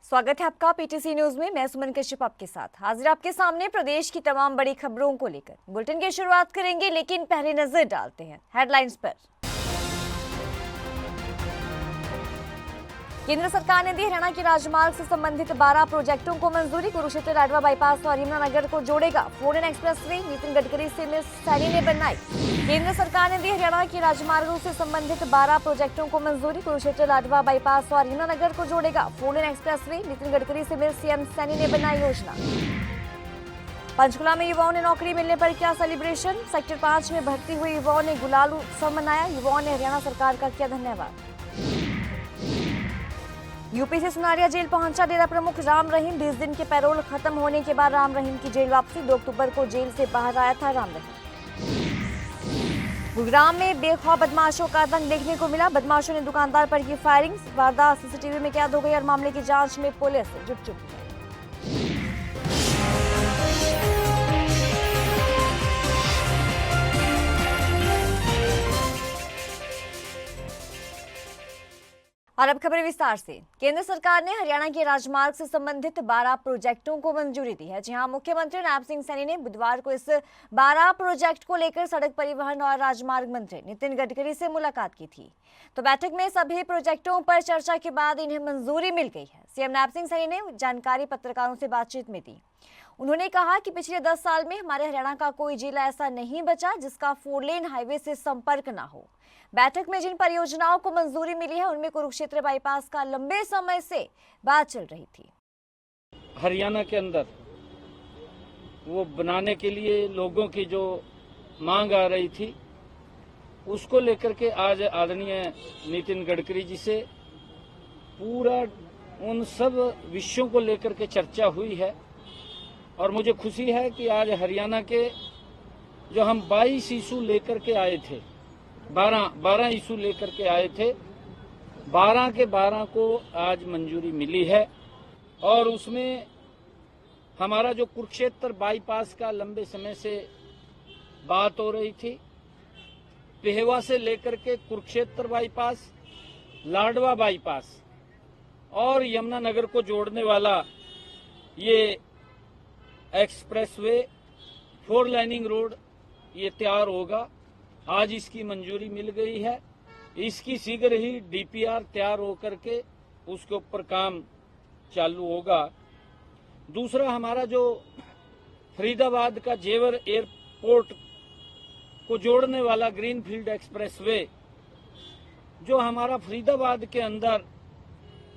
स्वागत है आपका पीटीसी न्यूज में। मैं सुमन कश्यप आपके साथ हाजिर आपके सामने प्रदेश की तमाम बड़ी खबरों को लेकर। बुलेटिन की शुरुआत करेंगे, लेकिन पहले नजर डालते हैं हेडलाइंस पर। केंद्र सरकार ने दी हरियाणा के राजमार्ग से संबंधित 12 प्रोजेक्टों को मंजूरी। कुरुक्षेत्र लाडवा बाईपास और यमुनानगर को जोड़ेगा 4 लेन एक्सप्रेसवे। नितिन गडकरी से मिस सैनी ने बनाई। केंद्र सरकार ने दी हरियाणा के राजमार्गों से संबंधित 12 प्रोजेक्टों को मंजूरी। कुरुक्षेत्र लाडवा बाईपास और यमुनानगर को जोड़ेगा 4 लेन एक्सप्रेसवे। नितिन गडकरी से मिस सीएम सैनी ने बनाई योजना। पंचकुला में युवाओं ने नौकरी मिलने पर किया सेलिब्रेशन। सेक्टर 5 में भर्ती हुए युवाओं ने गुलाल उत्सव मनाया। युवाओं ने हरियाणा सरकार का किया धन्यवाद। यूपी से सुनारिया जेल पहुंचा डेरा प्रमुख राम रहीम। 20 दिन के पैरोल खत्म होने के बाद राम रहीम की जेल वापसी। 2 अक्टूबर को जेल से बाहर आया था राम रहीम। गुरुग्राम में बेखौफ बदमाशों का आतंक देखने को मिला। बदमाशों ने दुकानदार पर की फायरिंग। वारदात सीसीटीवी में कैद हो गई और मामले की जांच में पुलिस जुट चुकी है। और अब खबरें विस्तार से। केंद्र सरकार ने हरियाणा के राजमार्ग से संबंधित 12 प्रोजेक्टों को मंजूरी दी है। जहां मुख्यमंत्री नायब सिंह सैनी ने बुधवार को इस 12 प्रोजेक्ट को लेकर सड़क परिवहन और राजमार्ग मंत्री नितिन गडकरी से मुलाकात की थी। तो बैठक में सभी प्रोजेक्टों पर चर्चा के बाद इन्हें मंजूरी मिल गई है। सीएम नायब सिंह सैनी ने जानकारी पत्रकारों से बातचीत में दी। उन्होंने कहा कि पिछले 10 साल में हमारे हरियाणा का कोई जिला ऐसा नहीं बचा जिसका 4 लेन हाईवे से संपर्क न हो। बैठक में जिन परियोजनाओं को मंजूरी मिली है उनमें कुरुक्षेत्र बाईपास का लंबे समय से बात चल रही थी। हरियाणा के अंदर वो बनाने के लिए लोगों की जो मांग आ रही थी उसको लेकर के आज आदरणीय नितिन गडकरी जी से पूरा उन सब विषयों को लेकर के चर्चा हुई है। और मुझे खुशी है कि आज हरियाणा के जो हम 22 इशू लेकर के आए थे, 12 इशू लेकर के आए थे, 12 के 12 को आज मंजूरी मिली है। और उसमें हमारा जो कुरुक्षेत्र बाईपास का लंबे समय से बात हो रही थी, पेहवा से लेकर के कुरुक्षेत्र बाईपास, लाडवा बाईपास और यमुनानगर को जोड़ने वाला ये एक्सप्रेसवे 4 लाइनिंग रोड ये तैयार होगा। आज इसकी मंजूरी मिल गई है। इसकी शीघ्र ही डीपीआर तैयार होकर के उसके ऊपर काम चालू होगा। दूसरा, हमारा जो फरीदाबाद का जेवर एयरपोर्ट को जोड़ने वाला ग्रीनफील्ड एक्सप्रेसवे, जो हमारा फरीदाबाद के अंदर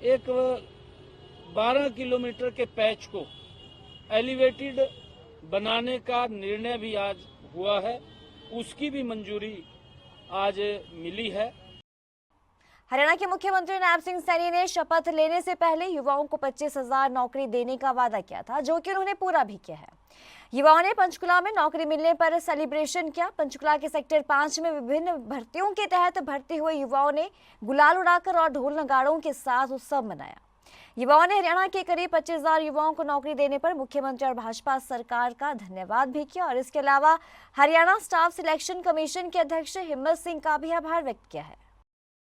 एक 12 किलोमीटर के पैच को एलिवेटेड बनाने का निर्णय भी आज हुआ है, उसकी भी मंजूरी आज मिली है। हरियाणा के मुख्यमंत्री नायब सिंह सैनी ने शपथ लेने से पहले युवाओं को 25,000 नौकरी देने का वादा किया था, जो कि उन्होंने पूरा भी किया है। युवाओं ने पंचकुला में नौकरी मिलने पर सेलिब्रेशन किया। पंचकुला के सेक्टर 5 में विभिन्न भर्तियों के तहत भर्ती हुए युवाओं ने गुलाल उड़ाकर और ढोल नगाड़ों के साथ उत्सव मनाया। युवाओं ने हरियाणा के करीब 25,000 युवाओं को नौकरी देने पर मुख्यमंत्री और भाजपा सरकार का धन्यवाद भी किया। और इसके अलावा हरियाणा स्टाफ सिलेक्शन कमीशन के अध्यक्ष हिम्मत सिंह का भी आभार व्यक्त किया है।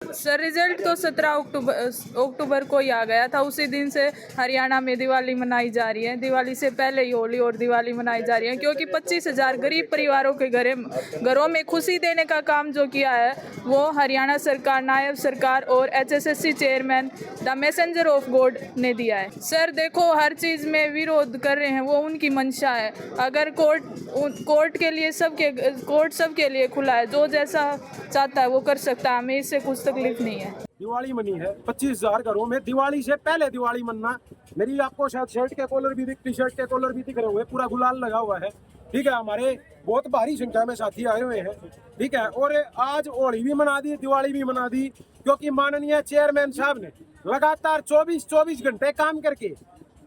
सर, रिजल्ट तो 17 अक्टूबर को ही आ गया था। उसी दिन से हरियाणा में दिवाली मनाई जा रही है। दिवाली से पहले ही होली और दिवाली मनाई जा रही है, क्योंकि 25,000 गरीब परिवारों के घरों में खुशी देने का काम जो किया है वो हरियाणा सरकार, नायब सरकार और HSSC chairman the messenger of God ने दिया है। सर देखो, हर चीज़ में विरोध कर रहे हैं, वो उनकी मंशा है। अगर कोर्ट सबके लिए खुला है, जो जैसा चाहता है वो कर सकता है। हमें इससे कुछ तकलीफ नहीं है। दिवाली मनी है 25,000 घरों में। दिवाली से पहले दिवाली मनना। मेरी आपको शायद शर्ट के कॉलर भी टी शर्ट के कॉलर भी दिख रहे हुए, पूरा गुलाल लगा हुआ है। ठीक है, हमारे बहुत भारी संख्या में साथी आए हुए हैं। ठीक है, और आज होली भी मना दी, दिवाली भी मना दी, क्योंकि माननीय चेयरमैन साहब ने लगातार 24 घंटे काम करके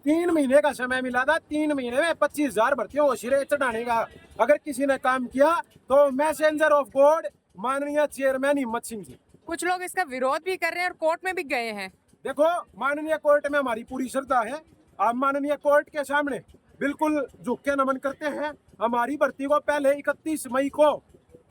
3 महीने का समय मिला था। 3 महीने में 25,000 भर्तियों को सिरे चढ़ाने का अगर किसी ने काम किया तो मैसेंजर ऑफ गॉड माननीय चेयरमैन हिम्मत सिंह जी। कुछ लोग इसका विरोध भी कर रहे हैं और कोर्ट में भी गए हैं। देखो, माननीय कोर्ट में हमारी पूरी श्रद्धा है। आप माननीय कोर्ट के सामने बिल्कुल झुक के नमन करते हैं। हमारी भर्ती को पहले 31 मई को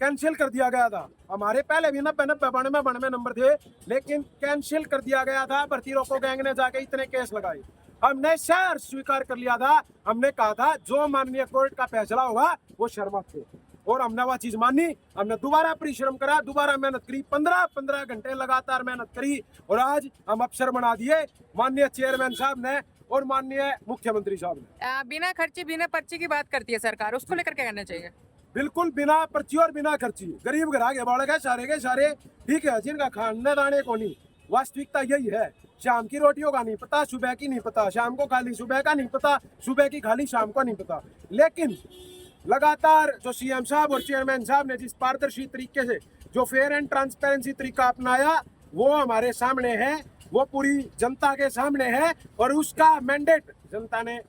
कैंसिल कर दिया गया था। हमारे पहले भी 90 नंबर थे, लेकिन कैंसिल कर दिया गया था। भर्ती रोको गैंग ने जाके इतने केस लगाए। हमने शहर स्वीकार कर लिया था। हमने कहा था जो माननीय कोर्ट का फैसला होगा वो शर्मा थे, और हमने वह चीज मानी। हमने दोबारा परिश्रम करा, दोबारा मेहनत करी, 15 घंटे लगातार मेहनत करी, और आज हम अफसर बना दिए माननीय चेयरमैन साहब ने और माननीय मुख्यमंत्री साहब ने। बिना खर्ची बिना पर्ची की बात करती है सरकार, उसको लेकर क्या करना चाहिए? बिल्कुल बिना पर्ची और बिना खर्ची गरीब घरा के बालक है सारे के सारे, ठीक है, जिनका खाने दाने को नहीं। वास्तविकता यही है, शाम की रोटियों का नहीं पता, सुबह की नहीं पता, शाम को खाली सुबह का नहीं पता, सुबह की खाली शाम को नहीं पता। लेकिन लगातार जो सीएम साहब और चेयरमैन साहब ने जिस पारदर्शी तरीके से जो फेयर एंड ट्रांसपेरेंसी तरीका अपनाया, वो हमारे सामने है, वो पूरी जनता के सामने है, और उसका मैंडेट जनता ने।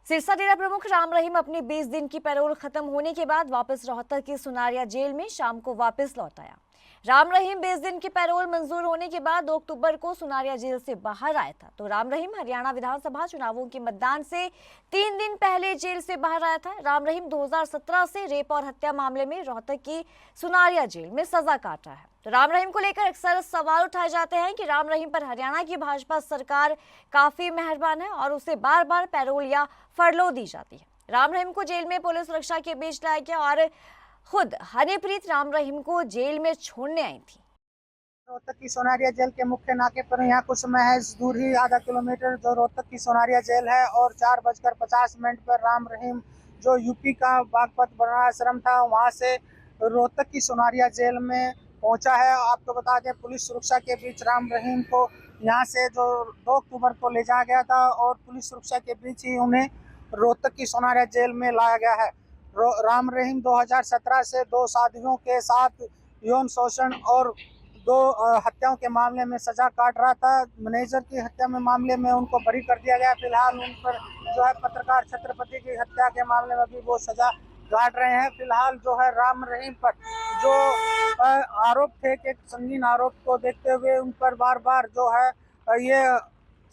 सिरसा डेरा प्रमुख राम रहीम अपनी 20 दिन की पैरोल खत्म होने के बाद वापस रोहतक की सुनारिया जेल में शाम को वापस लौट आया। राम रहीम 20 दिन की पैरोल मंजूर होने के बाद 2 अक्टूबर को सुनारिया जेल से बाहर आया था। तो राम रहीम हरियाणा विधानसभा चुनावों के मतदान से 3 दिन पहले जेल से बाहर आया था। राम रहीम 2017 से रेप और हत्या मामले में रोहतक की सुनारिया जेल में सजा काट रहा है। तो राम रहीम को लेकर अक्सर सवाल उठाए जाते हैं कि राम रहीम पर हरियाणा की भाजपा सरकार काफी मेहरबान है और उसे बार बार पैरोल या फरलो दी जाती है। राम रहीम को जेल में पुलिस सुरक्षा के बीच लाया गया और खुद हनीप्रीत राम रहीम को जेल में छोड़ने आई थी। रोहतक की सोनारिया जेल के मुख्य नाके पर यहाँ कुछ महज दूर ही आधा किलोमीटर जो रोहतक की सोनारिया जेल है, और 4:50 पर राम रहीम जो यूपी का बागपत बना आश्रम था, वहाँ से रोहतक की सोनारिया जेल में पहुंचा है। आपको बता दें, पुलिस सुरक्षा के बीच राम रहीम को यहाँ से जो 2 अक्टूबर को ले जाया गया था, और पुलिस सुरक्षा के बीच ही उन्हें रोहतक की सोनारिया जेल में लाया गया है। राम रहीम 2017 से 2 शादियों के साथ यौन शोषण और 2 हत्याओं के मामले में सजा काट रहा था। मैनेजर की हत्या में मामले में उनको बरी कर दिया गया। फिलहाल उन पर जो है पत्रकार छत्रपति की हत्या के मामले में भी वो सजा काट रहे हैं। फिलहाल जो है राम रहीम पर जो आरोप थे कि संगीन आरोप को देखते हुए उन पर बार बार जो है ये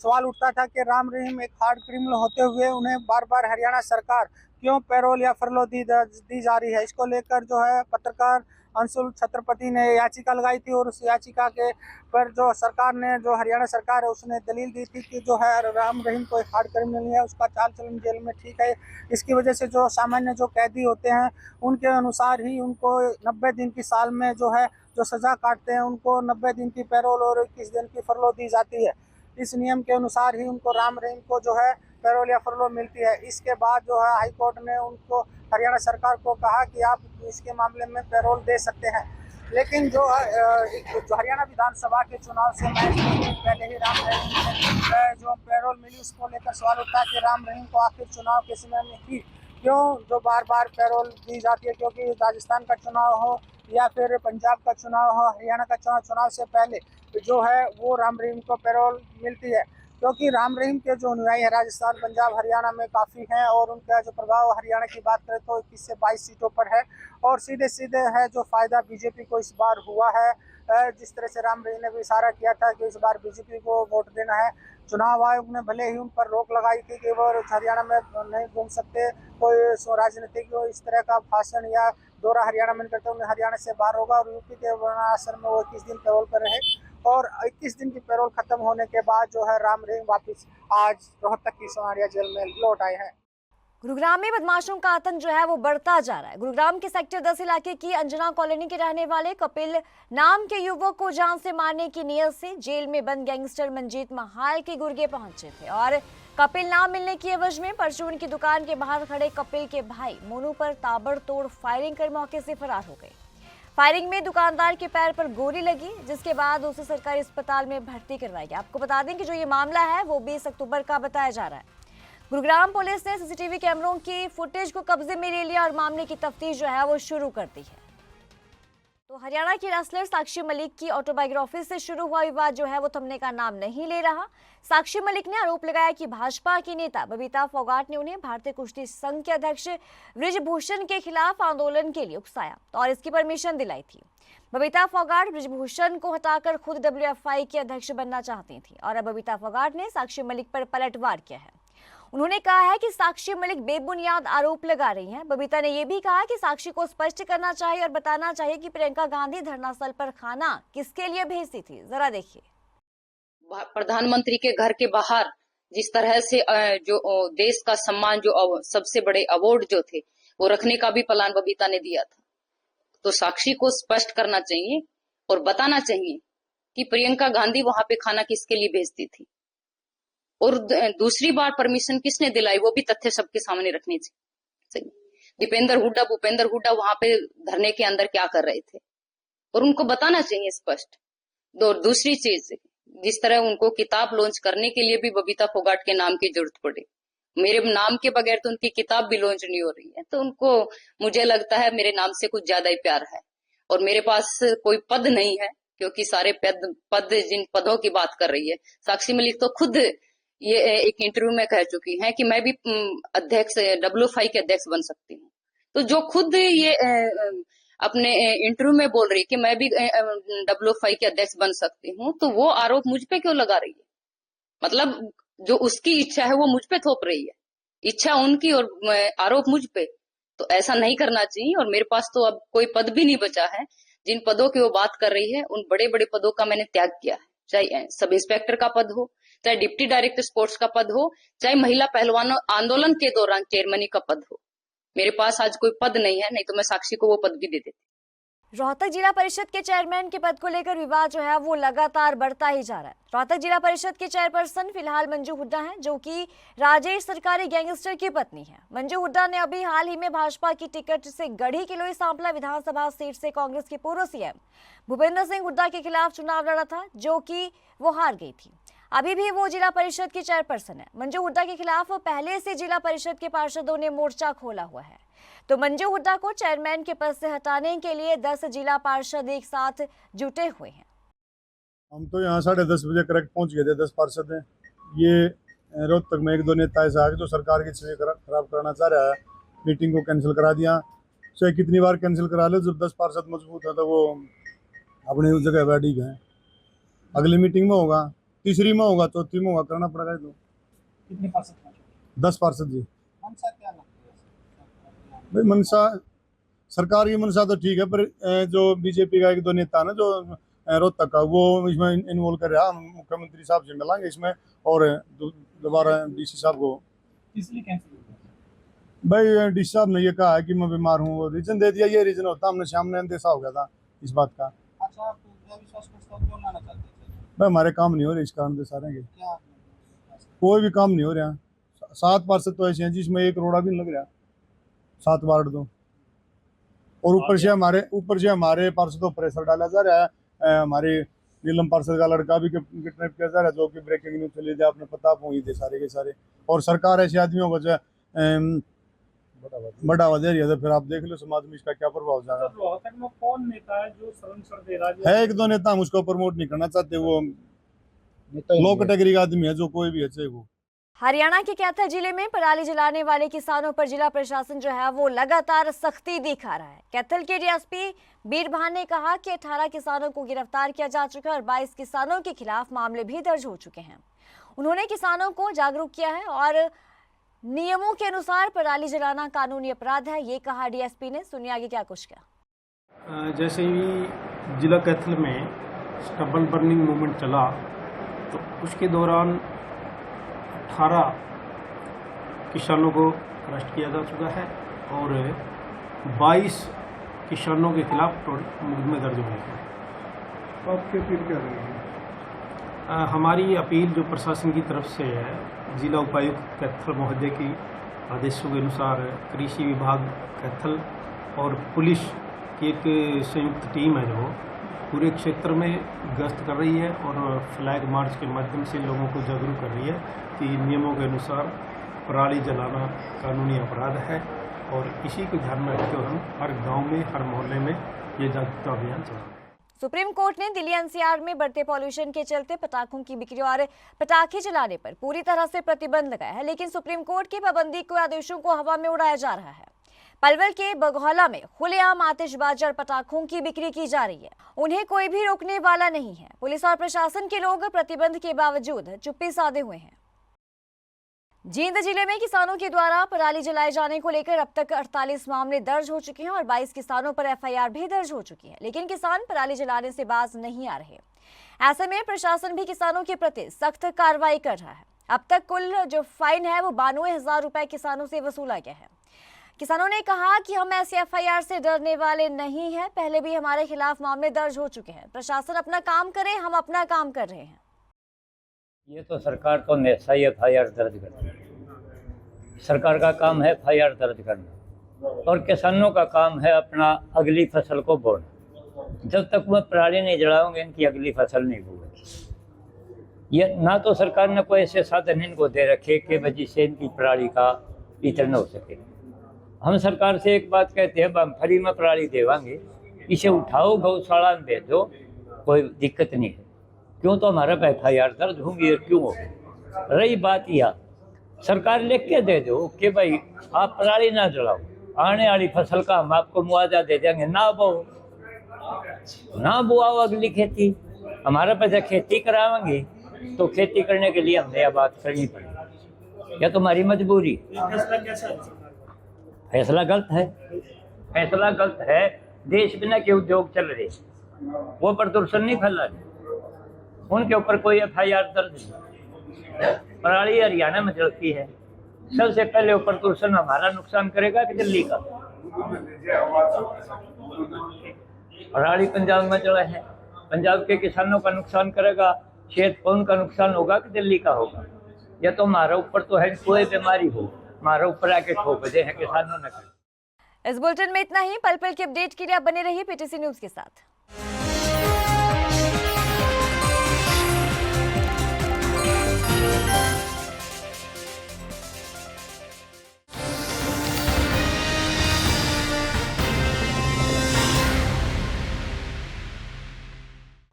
सवाल उठता था कि राम रहीम एक हार्ड क्रिमिनल होते हुए उन्हें बार बार हरियाणा सरकार क्यों पैरोल या फरलो दी जा रही है। इसको लेकर जो है पत्रकार अंशुल छत्रपति ने याचिका लगाई थी, और उस याचिका के पर जो सरकार ने, जो हरियाणा सरकार है, उसने दलील दी थी कि जो है राम रहीम कोई हार्ड क्रिमिनल नहीं है, उसका चाल चलन जेल में ठीक है। इसकी वजह से जो सामान्य जो कैदी होते हैं उनके अनुसार ही उनको 90 दिन की साल में जो है जो सज़ा काटते हैं उनको 90 दिन की पैरोल और 21 दिन की फरलो दी जाती है। इस नियम के अनुसार ही उनको राम रहीम को जो है पैरोल या फरलो मिलती है। इसके बाद जो है हाई कोर्ट ने उनको हरियाणा सरकार को कहा कि आप इसके मामले में पैरोल दे सकते हैं। लेकिन जो हरियाणा विधानसभा के चुनाव से पहले ही राम रहीम ने जो पैरोल मिली, उसको लेकर सवाल उठा कि राम रहीम को आखिर चुनाव के समय में ही क्यों जो बार बार पैरोल दी जाती है, क्योंकि राजस्थान का चुनाव हो या फिर पंजाब का चुनाव हो, हरियाणा का चुनाव से पहले जो है वो राम रहीम को पैरोल मिलती है। क्योंकि राम रहीम के जो अनुयायी है राजस्थान, पंजाब, हरियाणा में काफ़ी हैं, और उनका जो प्रभाव हरियाणा की बात करें तो 21 से 22 सीटों पर है, और सीधे सीधे है जो फ़ायदा बीजेपी को इस बार हुआ है। जिस तरह से राम रहीम ने भी इशारा किया था कि इस बार बीजेपी को वोट देना है। चुनाव आयोग ने भले ही उन पर रोक लगाई थी कि वो हरियाणा में नहीं घूम सकते, कोई राजनीतिक इस तरह का भाषण या दौरा हरियाणा में करते, उन्हें हरियाणा से बाहर होगा, और यूपी के आश्रम में वो 21 दिन पैरोल पर रहे, और 21 दिन की पैरोल खत्म होने के बाद जो है राम रहीम वापस आज रोहतक की सोनारिया जेल में लौट आए हैं। गुरुग्राम में बदमाशों का आतंक जो है वो बढ़ता जा रहा है। गुरुग्राम के सेक्टर 10 इलाके की अंजना कॉलोनी के रहने वाले कपिल नाम के युवक को जान से मारने की नीयत से जेल में बंद गैंगस्टर मंजीत महाल के गुर्गे पहुंचे थे, और कपिल ना मिलने की एवज में परचून की दुकान के बाहर खड़े कपिल के भाई मोनू पर ताबड़तोड़ फायरिंग कर मौके से फरार हो गए। फायरिंग में दुकानदार के पैर पर गोली लगी, जिसके बाद उसे सरकारी अस्पताल में भर्ती करवाया गया। आपको बता दें कि जो ये मामला है वो 20 अक्टूबर का बताया जा रहा है। गुरुग्राम पुलिस ने सीसीटीवी कैमरों की फुटेज को कब्जे में ले लिया और मामले की तफ्तीश जो है वो शुरू कर दी है। तो हरियाणा की रेसलर साक्षी मलिक की ऑटोबायोग्राफी से शुरू हुआ विवाद जो है वो थमने का नाम नहीं ले रहा। साक्षी मलिक ने आरोप लगाया कि भाजपा की नेता बबीता फोगाट ने उन्हें भारतीय कुश्ती संघ के अध्यक्ष बृजभूषण के खिलाफ आंदोलन के लिए उकसाया और इसकी परमिशन दिलाई थी। बबीता फोगाट बृजभूषण को हटाकर खुद WFI के अध्यक्ष बनना चाहती थी, और अब बबीता फोगाट ने साक्षी मलिक पर पलटवार किया है। उन्होंने कहा है कि साक्षी मलिक बेबुनियाद आरोप लगा रही हैं। बबीता ने यह भी कहा कि साक्षी को स्पष्ट करना चाहिए और बताना चाहिए कि प्रियंका गांधी धरना स्थल पर खाना किसके लिए भेजती थी। जरा देखिए। प्रधानमंत्री के घर के बाहर जिस तरह से जो देश का सम्मान, जो सबसे बड़े अवार्ड जो थे वो रखने का भी प्लान बबीता ने दिया था, तो साक्षी को स्पष्ट करना चाहिए और बताना चाहिए कि प्रियंका गांधी वहां पे खाना किसके लिए भेजती थी और दूसरी बार परमिशन किसने दिलाई, वो भी तथ्य सबके सामने रखनी चाहिए। दीपेंद्र हुड्डा, भूपेंद्र हुड्डा वहां पे धरने के अंदर क्या कर रहे थे और उनको बताना चाहिए स्पष्ट। दूसरी चीज, जिस तरह उनको किताब लॉन्च करने के लिए भी बबीता फोगाट के नाम की जरूरत पड़ी, मेरे नाम के बगैर तो उनकी किताब भी लॉन्च नहीं हो रही है, तो उनको मुझे लगता है मेरे नाम से कुछ ज्यादा ही प्यार है। और मेरे पास कोई पद नहीं है, क्योंकि सारे पद जिन पदों की बात कर रही है साक्षी मलिक तो खुद ये एक इंटरव्यू में कह चुकी हैं कि मैं भी अध्यक्ष WFI के अध्यक्ष बन सकती हूँ। तो जो खुद ये अपने इंटरव्यू में बोल रही है कि मैं भी WFI के अध्यक्ष बन सकती हूँ, तो वो आरोप मुझ पे क्यों लगा रही है? मतलब जो उसकी इच्छा है वो मुझ पे थोप रही है, इच्छा उनकी और आरोप मुझ पे। तो ऐसा नहीं करना चाहिए। और मेरे पास तो अब कोई पद भी नहीं बचा है। जिन पदों की वो बात कर रही है उन बड़े बड़े पदों का मैंने त्याग किया है, चाहे सब इंस्पेक्टर का पद हो, चाहे डिप्टी डायरेक्टर स्पोर्ट्स का पद हो, चाहे महिला पहलवानों आंदोलन के दौरान चेयरमैनी का पद हो। मेरे पास आज कोई पद नहीं है, नहीं तो मैं साक्षी को वो पद भी दे देती। रोहतक जिला परिषद के चेयरमैन के पद को लेकर विवाद जो है वो लगातार बढ़ता ही जा रहा है। रोहतक जिला परिषद के चेयरपर्सन फिलहाल मंजू हुड्डा हैं, जो कि राजेश सरकारी गैंगस्टर की पत्नी है। मंजू हुड्डा ने अभी हाल ही में भाजपा की टिकट से गढ़ी किलोई सांपला विधानसभा सीट से कांग्रेस के पूर्व सीएम भूपेंद्र सिंह हुड्डा के खिलाफ चुनाव लड़ा था, जो कि वो हार गई थी। अभी भी वो जिला परिषद की चेयरपर्सन है। मंजू हुड्डा के खिलाफ पहले से जिला परिषद के पार्षदों ने मोर्चा खोला हुआ है। तो मंजू हुड्डा को चेयरमैन के पद से हटाने के लिए 10 जिला पार्षद एक साथ जुटे हुए हैं। हम तो यहाँ 10:30 बजे करेक्ट पहुँच गए थे। 10 पार्षद हैं। ये रोहतक में एक दो नेता ऐसा है जो सरकार की छवि खराब कराना चाह रहा है। मीटिंग को कैंसिल करा दिया, चाहे कितनी बार कैंसिल करा लो, जब 10 पार्षद मजबूत है तो वो अपनी उस जगह बैठ गए। अगली मीटिंग में होगा, तीसरी में होगा, चौथी में होगा, करना पड़ेगा। तो कितने पार्षद? 10 पार्षद जी। मनसा क्या लगता है? भाई मनसा, सरकार की मनसा तो ठीक है, पर जो बीजेपी का एक दो नेता ना जो रोहतक का, वो इसमें इन्वॉल्व कर रहा। हम मुख्यमंत्री साहब से मिलांगे इसमें और दोबारा DC साहब को। इसलिए कैंसिल हो गया? भाई DC साहब ने ये कहा है कि मैं बीमार हूँ, वो रीजन दे दिया। ये रीजन होता, हमने सामने अंदेशा हो गया था इस बात का। अच्छा, आप विश्वास प्रस्ताव क्यों लाना चाहते थे? भाई हमारे काम नहीं हो रहे, इस कारण अंदेशा रहेंगे। क्या कोई भी काम नहीं हो रहा। 7 पार्षद तो ऐसे हैं जिसमें 1 करोड़ भी नहीं लग रहा, 7 वार्ड तो। और ऊपर से हमारे पार्षदों पर प्रेशर डाला जा रहा है। हमारे नीलम पार्षद का लड़का भी किडनैप किया जा रहा है, जो कि ब्रेकिंग न्यूज चली थी, आपने पता हुई थे सारे के सारे। और सरकार ऐसे आदमियों को जो बढ़ावा दे रही है, तो फिर आप देख लो समाज में इसका क्या प्रभाव जाएगा। तो रोहतक में कौन नेता है जो सर दे रहा है? 1 दो नेता, हम उसको प्रमोट नहीं करना चाहते। वो लो कैटेगरी का आदमी है, जो कोई भी है चाहे वो। हरियाणा के कैथल जिले में पराली जलाने वाले किसानों पर जिला प्रशासन जो है वो लगातार सख्ती दिखा रहा है। कैथल के DSP बीरभान ने कहा कि 18 किसानों को गिरफ्तार किया जा चुका है और 22 किसानों के खिलाफ मामले भी दर्ज हो चुके हैं। उन्होंने किसानों को जागरूक किया है और नियमों के अनुसार पराली जलाना कानूनी अपराध है, ये कहा DSP ने। सुनिए आगे क्या कुछ कहा। जैसे ही जिला कैथल में स्टबल बर्निंग मूवमेंट चला, तो उसके दौरान 18 किसानों को अरेस्ट किया जा चुका है और 22 किसानों के खिलाफ मुकदमे दर्ज हुए हैं। तो आपकी अपील क्या रहेगी? हमारी अपील जो प्रशासन की तरफ से है, जिला उपायुक्त कैथल महोदय की आदेशों के अनुसार कृषि विभाग कैथल और पुलिस की एक संयुक्त टीम है जो पूरे क्षेत्र में गश्त कर रही है और फ्लैग मार्च के माध्यम से लोगों को जागरूक कर रही है कि नियमों के अनुसार पराली जलाना कानूनी अपराध है। और इसी को ध्यान में रखते हुए हम हर गांव में, हर मोहल्ले में ये जागरूकता अभियान चला रहे हैं। सुप्रीम कोर्ट ने दिल्ली NCR में बढ़ते पॉल्यूशन के चलते पटाखों की बिक्री और पटाखे जलाने पर पूरी तरह से प्रतिबंध लगाया है, लेकिन सुप्रीम कोर्ट की पाबंदी के आदेशों को हवा में उड़ाया जा रहा है। पलवल के बघौला में खुलेआम आतिशबाजी और पटाखों की बिक्री की जा रही है, उन्हें कोई भी रोकने वाला नहीं है। पुलिस और प्रशासन के लोग प्रतिबंध के बावजूद चुप्पी साधे हुए हैं। जींद जिले में किसानों के द्वारा पराली जलाए जाने को लेकर अब तक 48 मामले दर्ज हो चुके हैं और 22 किसानों पर एफआईआर भी दर्ज हो चुकी है, लेकिन किसान पराली जलाने से बाज नहीं आ रहे। ऐसे में प्रशासन भी किसानों के प्रति सख्त कार्रवाई कर रहा है। अब तक कुल जो फाइन है वो 92,000 रुपए किसानों से वसूला गया है। किसानों ने कहा कि हम ऐसे एफआईआर से डरने वाले नहीं हैं, पहले भी हमारे खिलाफ मामले दर्ज हो चुके हैं। प्रशासन अपना काम करे, हम अपना काम कर रहे हैं। ये तो सरकार तो हमेशा ही एफआईआर दर्ज करती है। सरकार का काम है एफआईआर दर्ज करना और किसानों का काम है अपना अगली फसल को बोना। जब तक वह पराली नहीं जलाओगे इनकी अगली फसल नहीं होगी। ये ना तो सरकार ने कोई ऐसे साधन इनको दे रखे कि वजह से इनकी पराली का वितरण हो सके। हम सरकार से एक बात कहते हैं, हम फ्री में पराली देवांगे, इसे उठाओ गौशाला में भेजो, कोई दिक्कत नहीं है। क्यों तो हमारा एफआईआर दर्ज होंगी और क्यों होगी। रही बात यह, सरकार लिख के दे दो कि भाई आप पराली ना जलाओ, आने वाली फसल का हम आपको मुआवजा दे देंगे, ना बोआओ अगली खेती। हमारे पास खेती कराएंगे तो खेती करने के लिए हमें यह बात करनी पड़ेगी, यह तो हमारी मजबूरी। फैसला गलत है, फैसला गलत है। देश बिना के उद्योग चल रहे, वो प्रदूषण नहीं फैला रहे, उनके ऊपर कोई एफआईआर दर्ज नहीं। पराली हरियाणा में चलती है, सबसे पहले ऊपर प्रदूषण हमारा नुकसान करेगा कि दिल्ली का? पराली पंजाब में चला है, पंजाब के किसानों का नुकसान करेगा, खेत पौन का नुकसान होगा कि दिल्ली का होगा? या तो हमारे ऊपर तो है कोई बीमारी हो, हमारे ऊपर आके ठोक दे है किसानों ने। इस बुलेटिन में इतना ही। पल पल की अपडेट के लिए आप बने रहिए पीटीसी न्यूज के साथ।